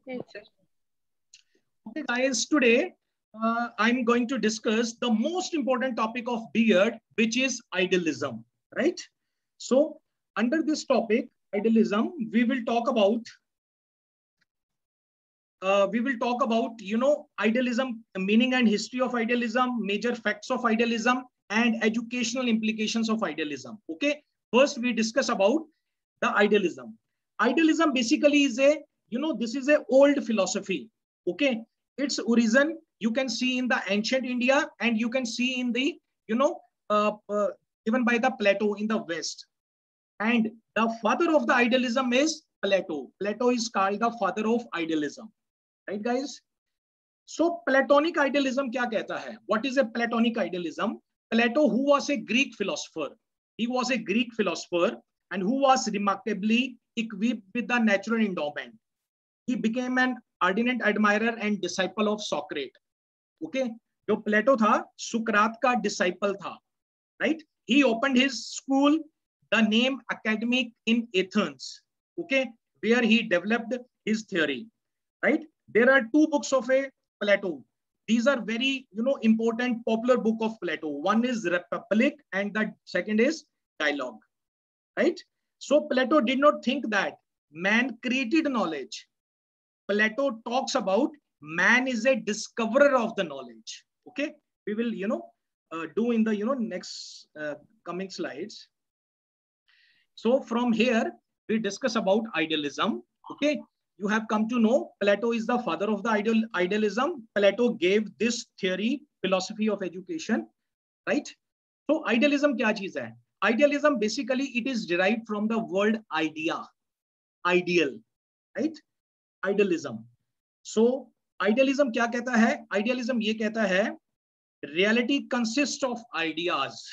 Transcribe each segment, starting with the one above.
Yes, sir. Okay, guys, today I'm going to discuss the most important topic of Beard, which is idealism, right? So, under this topic, idealism, we will talk about idealism, meaning and history of idealism, major facts of idealism, and educational implications of idealism. Okay, first we discuss about the idealism. Idealism basically is a, this is a old philosophy. Okay, its origin you can see in the ancient India, and you can see in the, you know given by the Plato in the West. And the father of the idealism is Plato. Plato is called the father of idealism, right guys? So Platonic idealism क्या कहता है? What is a Platonic idealism? Plato, who was a Greek philosopher, he was a Greek philosopher and who was remarkably equipped with the natural endowment. He became an ardent admirer and disciple of Socrates. Okay, जो प्लेटो था सुकरात का disciple था, right? He opened his school, the name Academic in Athens, okay, where he developed his theory, right? There are two books of a Plato. These are very, important popular book of Plato. One is Republic and the second is Dialogue, right? So Plato did not think that man created knowledge. Plato talks about man is a discoverer of the knowledge. Okay, we will, do in the, next coming slides. So from here, we discuss about idealism. Okay, you have come to know Plato is the father of the idealism. Plato gave this theory, philosophy of education, right? So idealism क्या चीज है? Idealism basically it is derived from the word idea, ideal, right? Idealism. So idealism क्या कहता है? Idealism ये कहता है reality consists of ideas,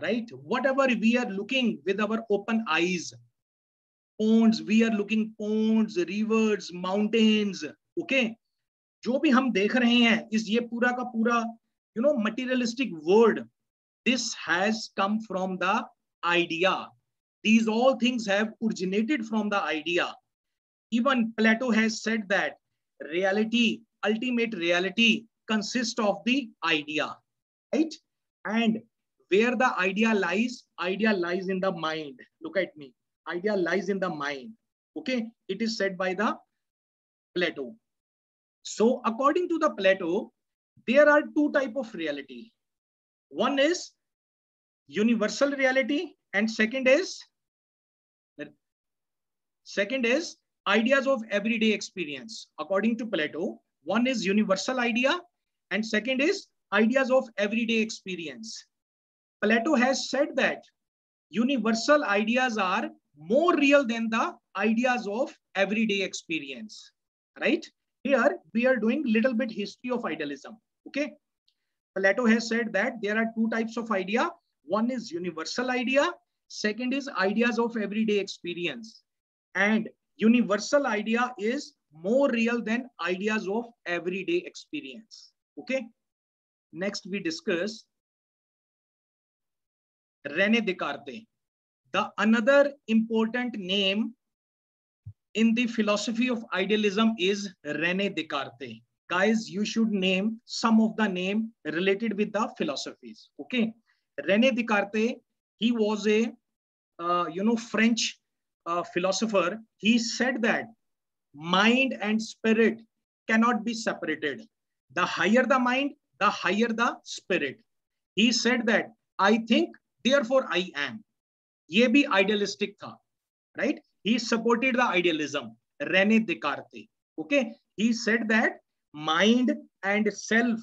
right? Whatever we are looking with our open eyes, ponds, we are looking ponds, rivers, mountains, okay? जो भी हम देख रहे हैं इस ये पूरा का पूरा materialistic world, this has come from the idea. These all things have originated from the idea. Even Plato has said that reality, ultimate reality, consists of the idea, right? And where the idea lies in the mind. Look at me. Idea lies in the mind. Okay, it is said by the Plato. So according to the Plato, there are two types of reality. One is universal reality, and second is ideas of everyday experience. According to Plato, one is universal idea and second is ideas of everyday experience. Plato has said that universal ideas are more real than the ideas of everyday experience, right? Here we are doing little bit history of idealism. Okay, Plato has said that there are two types of idea. One is universal idea, second is ideas of everyday experience. And universal idea is more real than ideas of everyday experience. Okay, next we discuss René Descartes. The another important name in the philosophy of idealism is René Descartes. Guys, you should name some of the name related with the philosophies. Okay, René Descartes, he was a French philosopher. He said that mind and spirit cannot be separated. The higher the mind, the higher the spirit. He said that I think, therefore I am. ये भी idealistic था, right? He supported the idealism. René Descartes. Okay, he said that mind and self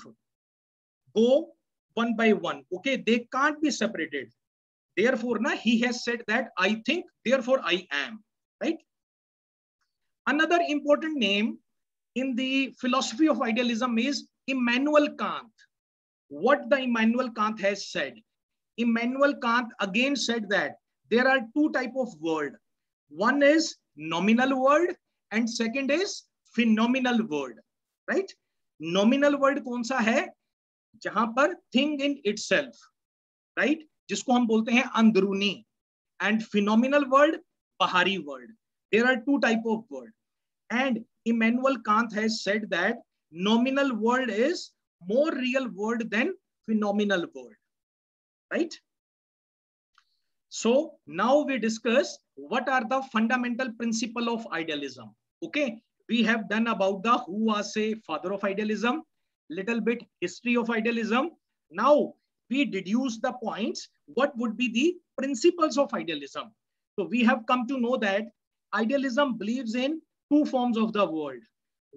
go one by one. Okay, they can't be separated. Therefore, he has said that I think, therefore I am, right? Another important name in the philosophy of idealism is Immanuel Kant. What the Immanuel Kant has said? Immanuel Kant again said that there are two types of world. One is nominal world and second is phenomenal world, right? Nominal world कौन सा है? जहां पर thing in itself, right? जिसको हम बोलते हैं अंदरूनी. And phenomenal world, बाहरी world. There are two type of world, and Immanuel Kant has said that nominal world is more real world than phenomenal world, right? So now we discuss what are the fundamental principle of idealism. Okay, we have done about the who was a father of idealism, little bit history of idealism. Now we deduce the points, what would be the principles of idealism. So we have come to know that idealism believes in two forms of the world.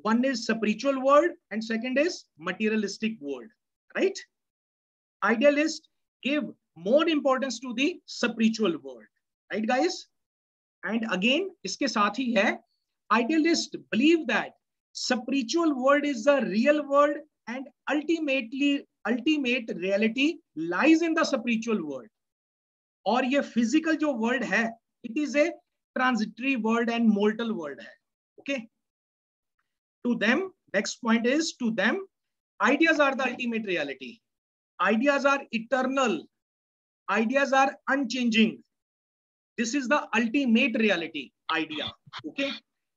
One is spiritual world and second is materialistic world, right? Idealists give more importance to the spiritual world, right guys? And again इसके साथ ही है, idealists believe that spiritual world is the real world and ultimate reality lies in the spiritual world. और ये physical जो world है, it is a transitory world and mortal world है. Okay, to them, next point is, to them ideas are the ultimate reality. Ideas are eternal. Ideas are unchanging. This is the ultimate reality, idea. Okay.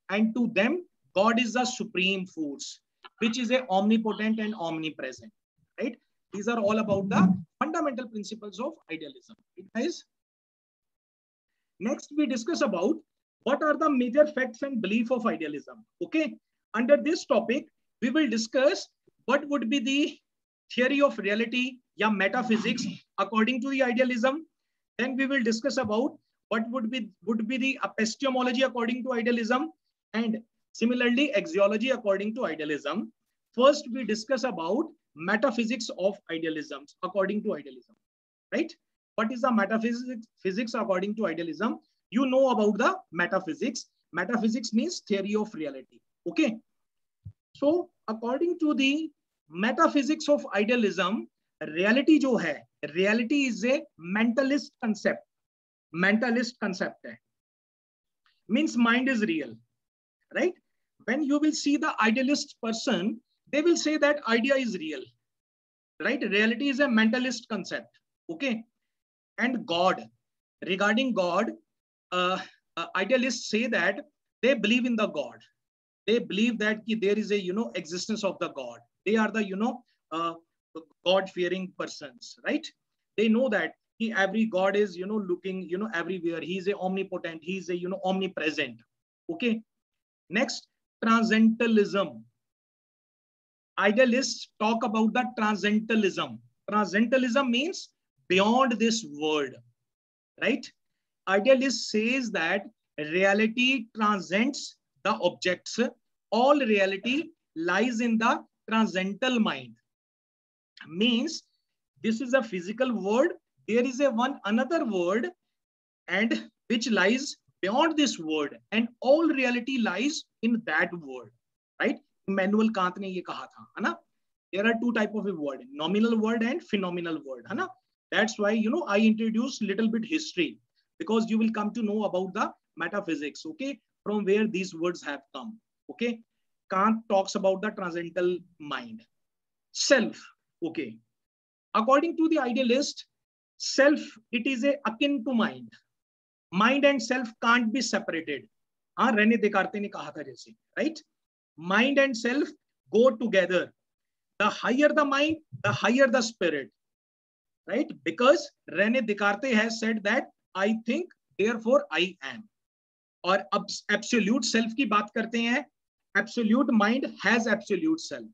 And to them, God is the supreme force, which is a omnipotent and omnipresent. Right? These are all about the fundamental principles of idealism. Right, guys? Next, we discuss about what are the major facts and belief of idealism. Okay. Under this topic, we will discuss what would be the theory of reality या metaphysics according to the idealism. Then we will discuss about what would be the epistemology according to idealism, and similarly axiology according to idealism. First we discuss about metaphysics of idealism according to idealism, right? What is the metaphysics according to idealism? You know about the metaphysics. Metaphysics means theory of reality. Okay, so according to the metaphysics of idealism, reality जो है, reality is a mentalist concept. Mentalist concept है, means mind is real, right? When you will see the idealist person, they will say that idea is real, right? Reality is a mentalist concept. Okay, and God, regarding God, idealists say that they believe in the God. They believe that there is a existence of the God. They are the God-fearing persons, right? They know that every God is looking everywhere. He is a omnipotent. He is a omnipresent. Okay. Next, transcendentalism. Idealists talk about the transcendentalism. Transcendentalism means beyond this world, right? Idealist says that reality transcends the objects. All reality lies in the transcendental mind. Means this is a physical world. There is a another world, and which lies beyond this world, and all reality lies in that world, right? Immanuel Kant ने ये कहा था, है ना? There are two type of a world, nominal world and phenomenal world, है ना? That's why I introduced little bit history, because you will come to know about the metaphysics, okay, from where these words have come. Okay, Kant talks about the transcendental mind. Self, okay, according to the idealist, self, it is a akin to mind. Mind and self can't be separated. हाँ, Renee देकार्ते ने कहा था जैसे, right? Mind and self go together. The higher the mind, the higher the spirit, right? Because Rene Descartes has said that I think, therefore I am. और अब absolute self की बात करते हैं. Absolute mind has absolute self,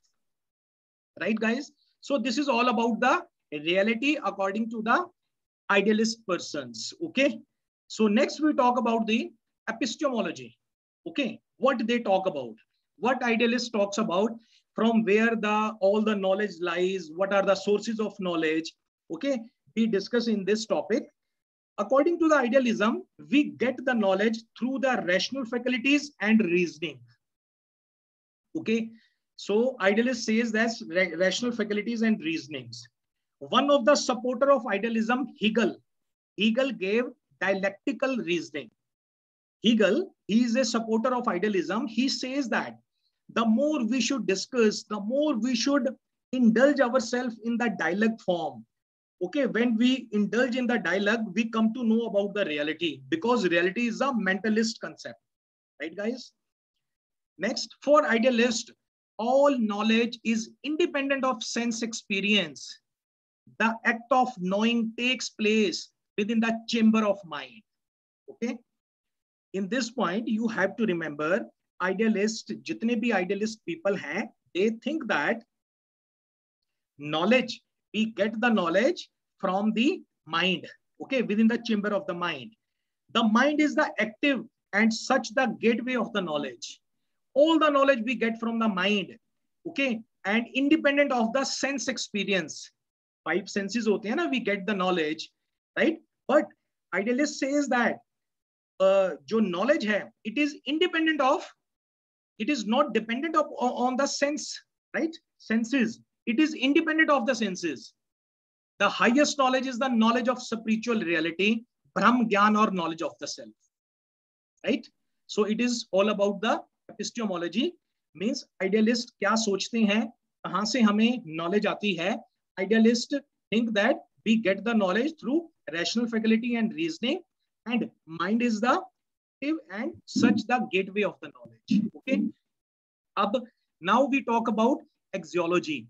right, guys? So this is all about the reality according to the idealist persons. Okay. So next we talk about the epistemology. Okay, what they talk about, what idealist talks about, from where all the knowledge lies, what are the sources of knowledge. Okay, we discuss in this topic. According to the idealism, we get the knowledge through the rational faculties and reasoning. Okay, so idealist says that's rational faculties and reasonings. One of the supporter of idealism, Hegel gave dialectical reasoning. Hegel, he is a supporter of idealism. He says that the more we should discuss, the more we should indulge ourselves in the dialogue form. Okay, when we indulge in the dialogue, we come to know about the reality, because reality is a mentalist concept. right guys? Next, for idealist, all knowledge is independent of sense experience. The act of knowing takes place within the chamber of mind. Okay, in this point you have to remember, idealist, jitne bhi idealist people hain, they think that knowledge, we get the knowledge from the mind, okay, within the chamber of the mind. The mind is the active and such the gateway of the knowledge. All the knowledge we get from the mind, okay, and independent of the sense experience. Five senses hote hain na, we get the knowledge, right? But idealist says that जो knowledge है, it is independent of, it is not dependent on the sense, right? Senses. It is independent of the senses. The highest knowledge is the knowledge of spiritual reality, Brahm Gyan, or knowledge of the self, right? So it is all about the epistemology, means idealist क्या सोचते हैं, कहां से हमें knowledge आती है. Idealist think that we get the knowledge through rational faculty and reasoning, and mind is the active and such the gateway of the knowledge. Okay. Ab, now we talk about axiology,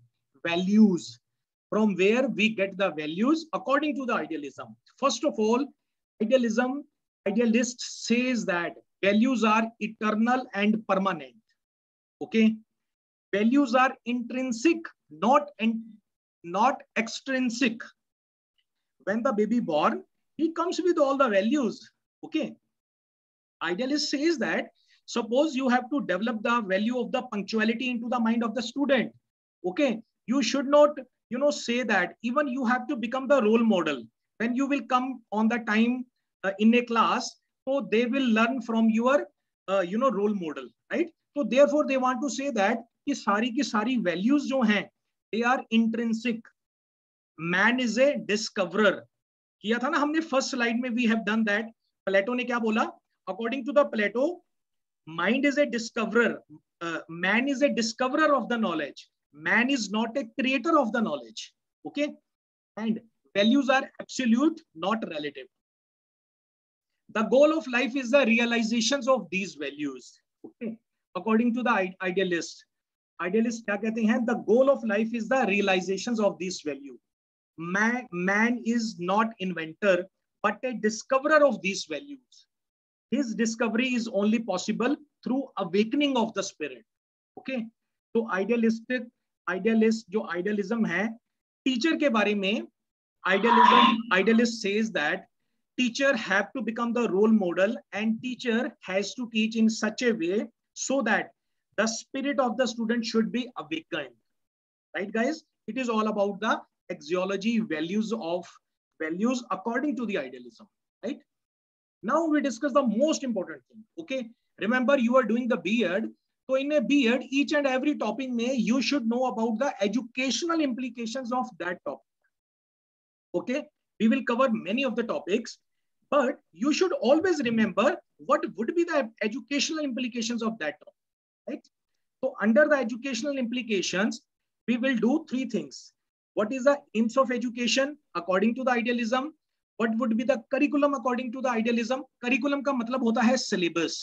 values, from where we get the values according to the idealism. First of all, idealist says that values are eternal and permanent. Okay. Values are intrinsic, not extrinsic. When the baby born, he comes with all the values. Okay. Idealist says that suppose you have to develop the value of the punctuality into the mind of the student. Okay. You should not, say that even you have to become the role model. When you will come on the time in a class, so they will learn from your, role model, right? So therefore they want to say that कि सारी की सारी values जो हैं, they are intrinsic. Man is a discoverer. किया था ना हमने first slide में, we have done that. Plato ने क्या बोला? According to the Plato, mind is a discoverer. Man is a discoverer of the knowledge. Man is not a creator of the knowledge. Okay, and values are absolute, not relative. The goal of life is the realizations of these values. Okay, according to the idealist. Idealist क्या कहते हैं? The goal of life is the realizations of this value. Man is not inventor, but a discoverer of these values. His discovery is only possible through awakening of the spirit. Okay, तो idealist जो idealism है, teacher के बारे में idealist says that teacher have to become the role model and teacher has to teach in such a way so that the spirit of the student should be awakened. Right, guys? It is all about the axiology, values according to the idealism. Right? Now we discuss the most important thing. Okay, remember you are doing the B.Ed. So in a B.Ed, each and every topic may you should know about the educational implications of that topic. Okay, we will cover many of the topics, but you should always remember what would be the educational implications of that topic. Right? So under the educational implications, we will do three things. What is the aims of education according to the idealism? What would be the curriculum according to the idealism? Curriculum का मतलब होता है syllabus.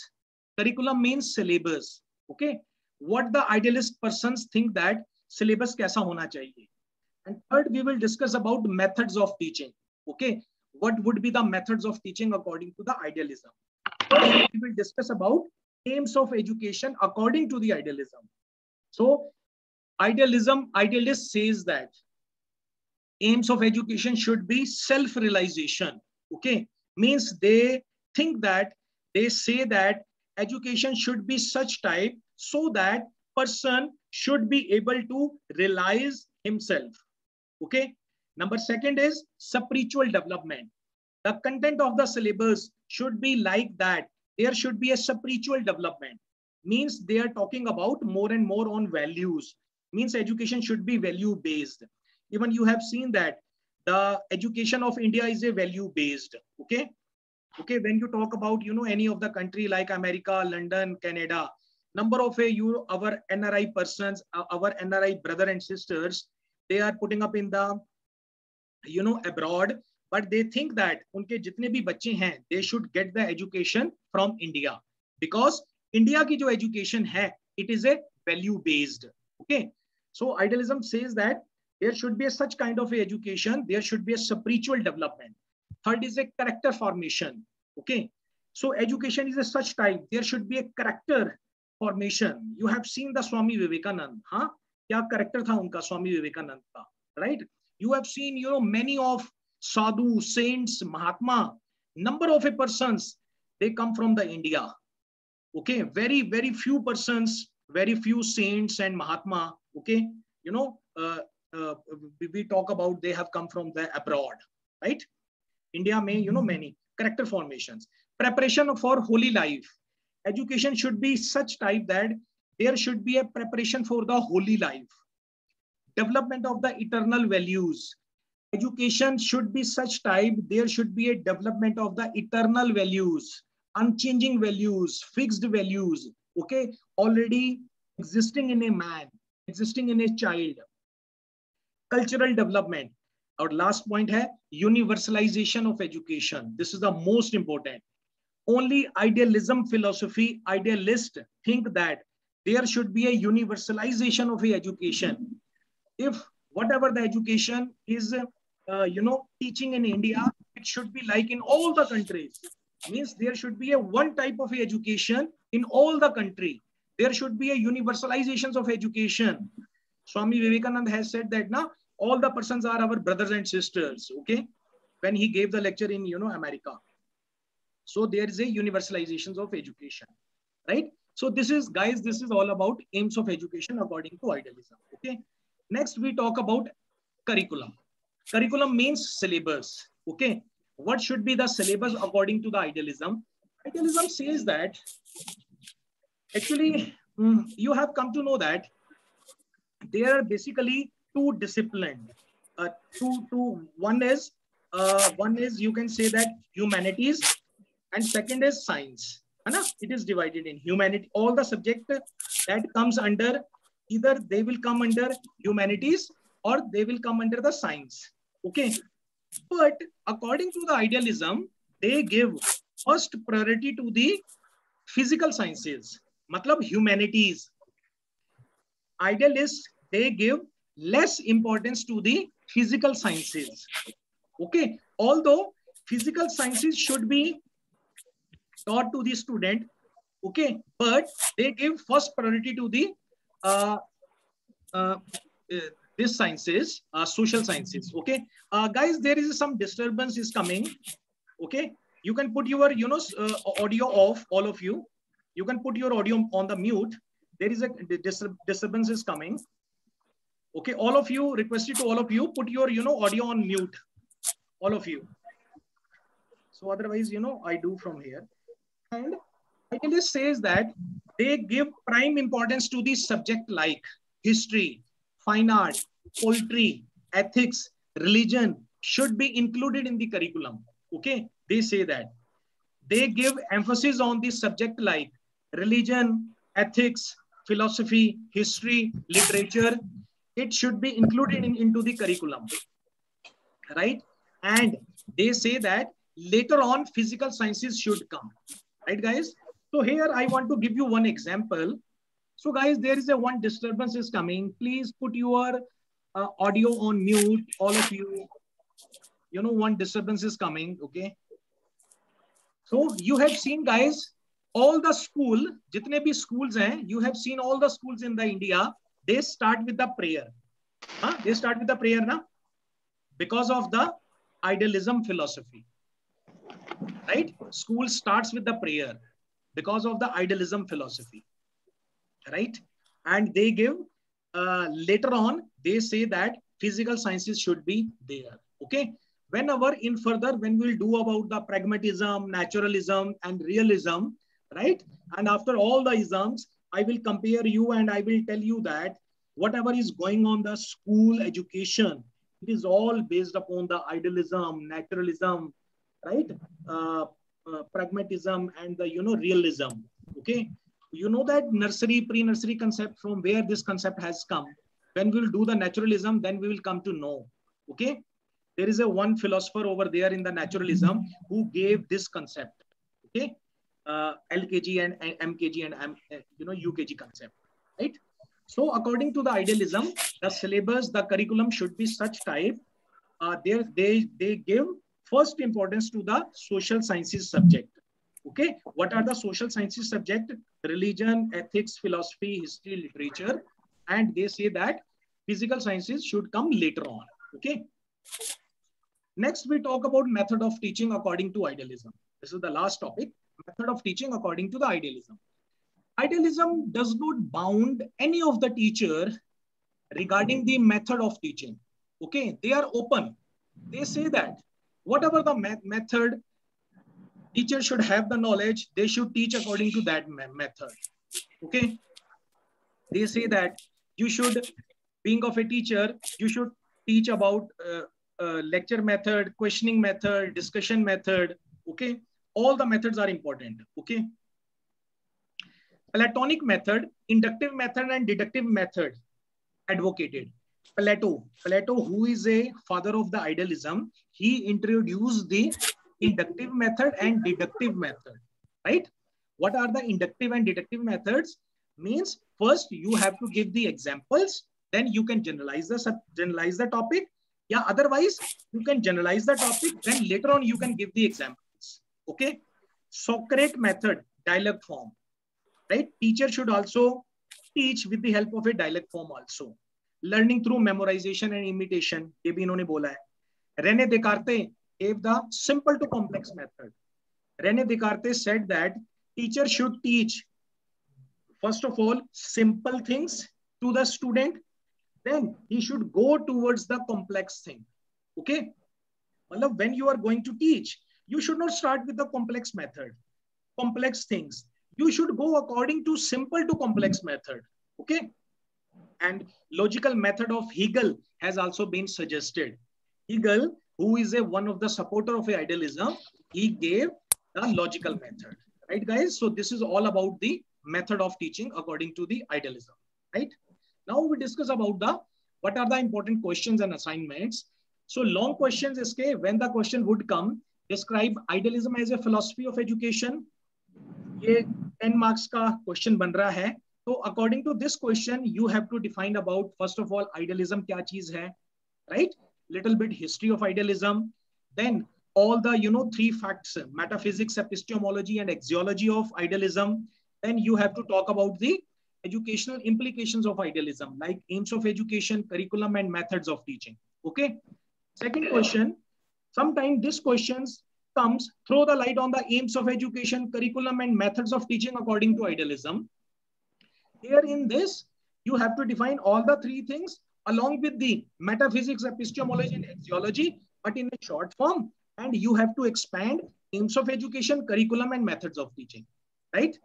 Curriculum means syllabus. Okay. What the idealist persons think that syllabus कैसा होना चाहिए. And third, we will discuss about methods of teaching. Okay. What would be the methods of teaching according to the idealism? First, we will discuss about aims of education according to the idealism. So idealist says that aims of education should be self-realization. Okay, means they say that education should be such type so that person should be able to realize himself. Okay. Number second is spiritual development. The content of the syllabus should be like that. There should be a spiritual development. Means they are talking about more and more on values. Means education should be value based. Even you have seen that the education of India is a value based. Okay. Okay. When you talk about, any of the country like America, London, Canada, number of our NRI persons, our NRI brother and sisters, they are putting up in the, abroad, but they think that unke jitne bhi bacche hain, they should get the education from India because India की जो education है, it is a value based. Okay, so idealism says that there should be a such kind of a education, there should be a spiritual development. Third is a character formation. Okay, so education is a such type, there should be a character formation. You have seen the Swami Vivekanand, huh? क्या character था उनका स्वामी विवेकानंद का, right? You have seen, you know, many of sadhu, saints, mahatma, number of a persons, they come from the India. Okay, very few persons, very few saints and mahatma, okay, you know, we talk about they have come from the abroad, right? India may, you know, many character formations. Preparation for holy life. Education should be such type that there should be a preparation for the holy life. Development of the eternal values. Education should be such type, there should be a development of the eternal values, unchanging values, fixed values, okay, already existing in a man, existing in a child. Cultural development. Our last point है universalization of education. This is the most important. Only idealism philosophy, idealists think that there should be a universalization of education. If whatever the education is, you know, teaching in India, it should be like in all the countries. Means there should be a one type of education in all the country. There should be a universalization of education. Swami Vivekananda has said that now all the persons are our brothers and sisters. Okay, when he gave the lecture in, you know, America. So there is a universalization of education, right? So this is, guys, this is all about aims of education according to idealism. Okay. Next we talk about curriculum. Curriculum means syllabus. Okay. What should be the syllabus according to the idealism? Idealism says that actually you have come to know that there are basically two disciplines. One is you can say that humanities, and second is science. It is divided in humanity. All the subject that comes under, either they will come under humanities or they will come under the science. Okay. But according to the idealism, they give first priority to the physical sciences, matlab humanities. Idealists, they give less importance to the physical sciences. Okay. Although physical sciences should be taught to the student, okay, but they give first priority to the this sciences, social sciences. Okay, guys, there is some disturbance is coming. Okay, you can put your, you know, audio off, all of you. You can put your audio on the mute. There is a disturbance is coming. Okay, all of you, requested to all of you, put your, you know, audio on mute, all of you. So otherwise, you know, I do from here. And idealist says that they give prime importance to the subject like history, fine art, poetry, ethics, religion should be included in the curriculum. Okay, they say that they give emphasis on the subject like religion, ethics, philosophy, history, literature. It should be included into the curriculum, right? And they say that later on physical sciences should come, right, guys? So here I want to give you one example. So guys, there is a one disturbance is coming. Please put your audio on mute, all of you. You know, one disturbance is coming. Okay. So you have seen, guys, all the school, jitne bhi schools hain, you have seen all the schools in the India, they start with the prayer. Huh? They start with the prayer, na? Because of the idealism philosophy, right? School starts with the prayer because of the idealism philosophy, right? And they give, later on, they say that physical sciences should be there. Okay. Whenever in further, when we'll do about the pragmatism, naturalism, and realism, right? And after all the isms, I will compare you and I will tell you that whatever is going on the school education, it is all based upon the idealism, naturalism, right? Pragmatism and the, you know, realism. Okay. You know that nursery, pre-nursery concept, from where this concept has come. When we'll do the naturalism, then we will come to know. Okay. There is a one philosopher over there in the naturalism who gave this concept. Okay. LKG and MKG and UKG concept, right? So according to the idealism, the syllabus, the curriculum should be such type. They give first importance to the social sciences subject. Okay, what are the social sciences subject? Religion, ethics, philosophy, history, literature, and they say that physical sciences should come later on. Okay. Next, we talk about method of teaching according to idealism. This is the last topic. Method of teaching according to the idealism. Idealism does not bound any of the teacher regarding the method of teaching. Okay, they are open. They say that whatever the method, teacher should have the knowledge, they should teach according to that method. Okay, they say that you should, being of a teacher, you should teach about lecture method, questioning method, discussion method. Okay, all the methods are important. Okay, Platonic method, inductive method, and deductive method advocated. Plato, who is a father of the idealism, he introduced the inductive method and deductive method, right? What are the inductive and deductive methods? Means first you have to give the examples, then you can generalize the topic. Yeah, otherwise you can generalize the topic, then later on you can give the examples. Okay, Socratic method, dialogue form, right? Teacher should also teach with the help of a dialogue form also. Learning through memorization and imitation, ये भी इन्होंने बोला है. René Descartes gave the simple to complex method. René Descartes said that teacher should teach first of all simple things to the student, then he should go towards the complex thing. Okay, well, when you are going to teach, you should not start with the complex method, complex things. You should go according to simple to complex method. Okay, and logical method of Hegel has also been suggested. Hegel, who is one of the supporter of idealism, he gave the logical method, right guys? So this is all about the method of teaching according to the idealism, right? Now we discuss about what are the important questions and assignments. So long questions iske, when the question would come, describe idealism as a philosophy of education. ये 10 marks का question बन रहा है. So according to this question, you have to define about, first of all, idealism kya cheez hai, right? Little bit history of idealism. Then all the, 3 facts, metaphysics, epistemology, and axiology of idealism. Then you have to talk about the educational implications of idealism, like aims of education, curriculum, and methods of teaching. Okay. Second question, sometimes this questions comes, throw the light on the aims of education, curriculum, and methods of teaching according to idealism. Here in this, you have to define all the 3 things along with the metaphysics, epistemology, and axiology, but in a short form. And you have to expand aims of education, curriculum, and methods of teaching, right?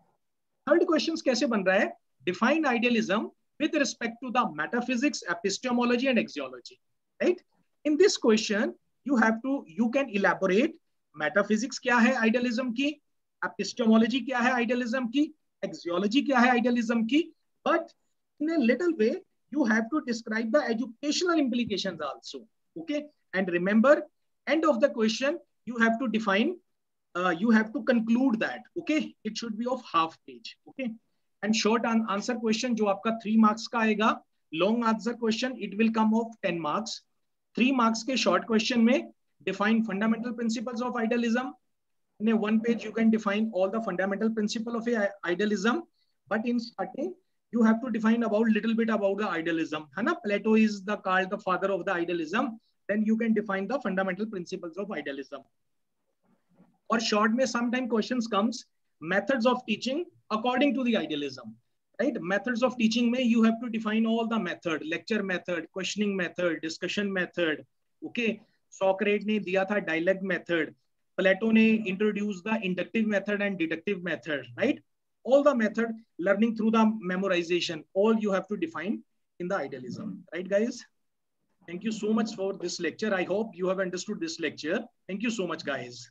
Third questions kaise ban raha hai? Define idealism with respect to the metaphysics, epistemology, and axiology, right? In this question, you can elaborate metaphysics kya hai idealism ki, epistemology kya hai idealism ki, axiology kya hai idealism ki, but in a little way you have to describe the educational implications also. Okay, and remember, end of the question you have to define, you have to conclude that. Okay, it should be of half page. Okay, and short answer question जो आपका 3 marks का आएगा, long answer question it will come of 10 marks. 3 marks के short question में define fundamental principles of idealism. In a 1 page, you can define all the fundamental principle of idealism, but in starting, you have to define about little bit about the idealism. Hana? Plato is called the father of the idealism. Then you can define the fundamental principles of idealism. Or short में sometime questions comes, methods of teaching according to the idealism. Right? Methods of teaching में you have to define all the method, lecture method, questioning method, discussion method. Okay, Socrates ने दिया था dialogue method. Plato ने introduced the inductive method and deductive method, right? All the method, learning through the memorization, all you have to define in the idealism, right guys? Thank you so much for this lecture. I hope you have understood this lecture. Thank you so much guys.